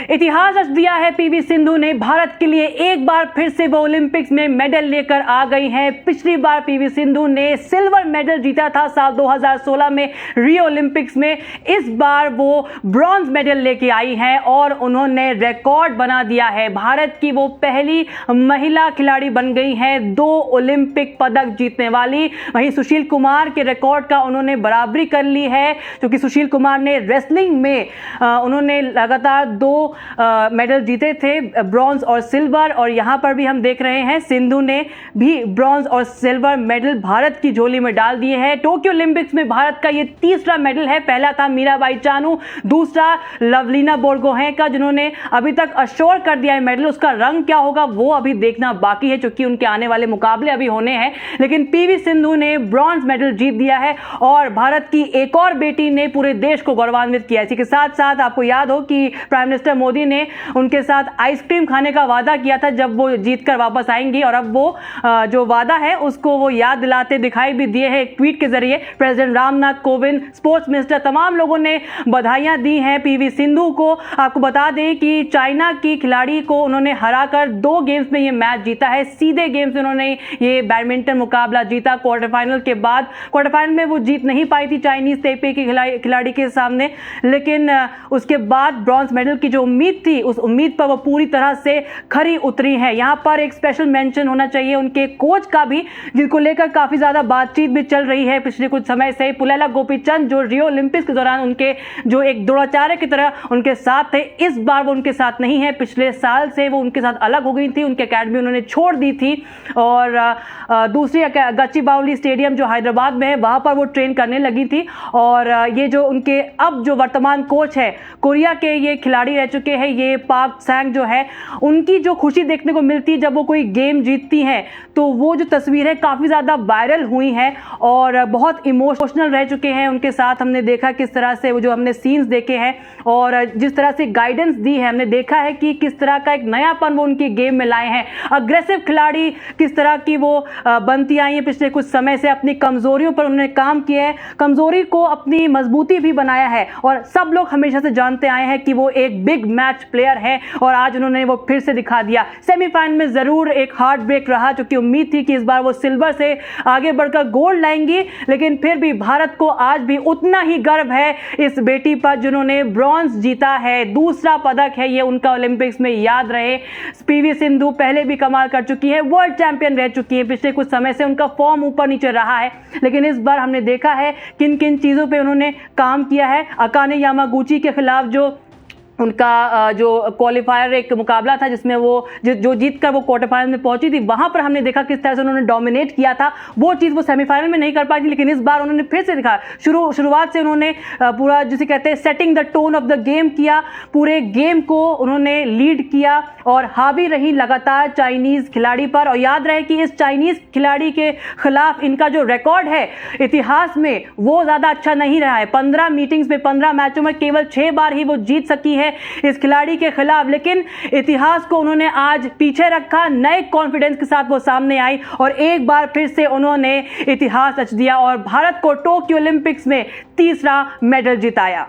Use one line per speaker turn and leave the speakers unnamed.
इतिहास रच दिया है पीवी सिंधु ने। भारत के लिए एक बार फिर से वो ओलंपिक्स में मेडल लेकर आ गई हैं। पिछली बार पीवी सिंधु ने सिल्वर मेडल जीता था साल 2016 में रियो ओलंपिक्स में। इस बार वो ब्रॉन्ज मेडल लेके आई हैं और उन्होंने रिकॉर्ड बना दिया है। भारत की वो पहली महिला खिलाड़ी बन गई हैं 2 ओलंपिक पदक जीतने वाली। वहीं सुशील कुमार के रिकॉर्ड का उन्होंने बराबरी कर ली है, क्योंकि सुशील कुमार ने रेसलिंग में उन्होंने लगातार 2 मेडल जीते थे, ब्रॉन्ज और सिल्वर। और यहां पर भी हम देख रहे हैं सिंधु ने भी ब्रॉन्ज और सिल्वर मेडल भारत की झोली में डाल दिए हैं। टोक्यो ओलंपिक्स में भारत का ये तीसरा मेडल है। पहला था मीराबाई चानू, दूसरा लवलीना बोरगोहेन का, जिन्होंने अभी तक अश्योर कर दिया है मेडल। उसका रंग क्या होगा वो अभी देखना बाकी है, क्योंकि उनके आने वाले मुकाबले अभी होने हैं। लेकिन पीवी सिंधु ने ब्रॉन्ज मेडल जीत दिया है और भारत की एक और बेटी ने पूरे देश को गौरवान्वित किया। इसी के साथ साथ आपको याद हो कि प्राइम मिनिस्टर मोदी ने उनके साथ आइसक्रीम खाने का वादा किया था जब वो जीतकर वापस आएंगी, और अब वो जो वादा है उसको वो याद दिलाते दिखाई भी दिए हैं एक ट्वीट के जरिए। President Ramnath Kovind, sports minister, तमाम लोगों ने बधाइयां दी हैं पीवी सिंधु को। आपको बता दें कि चाइना की खिलाड़ी को उन्होंने हराकर 2 गेम्स में ये मैच जीता है। सीधे गेम्स में उन्होंने ये बैडमिंटन मुकाबला जीता। क्वार्टर फाइनल के बाद क्वार्टर फाइनल में वो जीत नहीं पाई थी चाइनीज ताइपे की खिलाड़ी के सामने, लेकिन उसके बाद ब्रॉन्ज मेडल की जो उम्मीद थी उस उम्मीद पर वो पूरी तरह से खरी उतरी है। यहाँ पर एक स्पेशल मेंशन होना चाहिए उनके कोच का भी, जिनको लेकर काफी ज्यादा बातचीत भी चल रही है पिछले कुछ समय से। पुलेला गोपीचंद, जो रियो ओलंपिक्स के दौरान उनके जो एक द्रोणाचार्य की तरह उनके साथ थे, इस बार वो उनके साथ नहीं है। पिछले साल से वो उनके साथ अलग हो गई थी, उनकी अकेडमी उन्होंने छोड़ दी थी और दूसरी गच्चीबावली स्टेडियम जो हैदराबाद में है वहां पर वो ट्रेन करने लगी थी। और ये जो उनके अब जो वर्तमान कोच है, कोरिया के ये खिलाड़ी रह चुके हैं, ये पाक सैंग जो है, उनकी जो खुशी देखने को मिलती है जब वो कोई गेम जीतती हैं, तो वो जो तस्वीर है काफी ज्यादा वायरल हुई है और बहुत इमोशनल रह चुके हैं उनके साथ। हमने देखा किस तरह से वो जो हमने सीन्स देखे हैं और जिस तरह से गाइडेंस दी है, हमने देखा है कि किस तरह का एक नयापन वो उनके गेम में लाए हैं। अग्रेसिव खिलाड़ी किस तरह की वो बनती आई है पिछले कुछ समय से। अपनी कमजोरियों पर उन्होंने काम किया है, कमजोरी को अपनी मजबूती भी बनाया है, और सब लोग हमेशा से जानते आए हैं कि वो एक बिग मैच प्लेयर है और आज उन्होंने वो फिर से दिखा दिया। सेमीफाइनल में जरूर एक हार्ट ब्रेक रहा, क्योंकि उम्मीद थी कि इस बार वो सिल्वर से आगे बढ़कर गोल्ड लाएंगी, लेकिन फिर भी भारत को आज भी उतना ही गर्व है इस बेटी पर जिन्होंने ब्रॉन्ज जीता है। दूसरा पदक है ये उनका ओलंपिक्स में, याद रहे। पीवी सिंधु पहले भी कमाल कर चुकी है, वर्ल्ड चैंपियन रह चुकी है। पिछले कुछ समय से उनका फॉर्म ऊपर नीचे रहा है, लेकिन इस बार हमने देखा है किन किन चीजों पे उन्होंने काम किया है। अकाने यामागुची के खिलाफ जो उनका जो क्वालिफायर एक मुकाबला था जिसमें वो जो जीतकर वो क्वार्टर फाइनल में पहुंची थी, वहां पर हमने देखा किस तरह से उन्होंने डोमिनेट किया था। वो चीज़ वो सेमीफाइनल में नहीं कर पाई थी, लेकिन इस बार उन्होंने फिर से दिखा। शुरुआत से उन्होंने पूरा जिसे कहते हैं setting the tone of the game किया, पूरे गेम को उन्होंने लीड किया और हावी रही लगातार चाइनीज खिलाड़ी पर। और याद रहे कि इस चाइनीज खिलाड़ी के खिलाफ इनका जो रिकॉर्ड है इतिहास में वो ज्यादा अच्छा नहीं रहा है। 15 मीटिंग्स में 15 मैचों में केवल 6 बार ही वो जीत सकी है इस खिलाड़ी के खिलाफ, लेकिन इतिहास को उन्होंने आज पीछे रखा। नए कॉन्फिडेंस के साथ वो सामने आई और एक बार फिर से उन्होंने इतिहास रच दिया और भारत को टोक्यो ओलंपिक्स में तीसरा मेडल जिताया।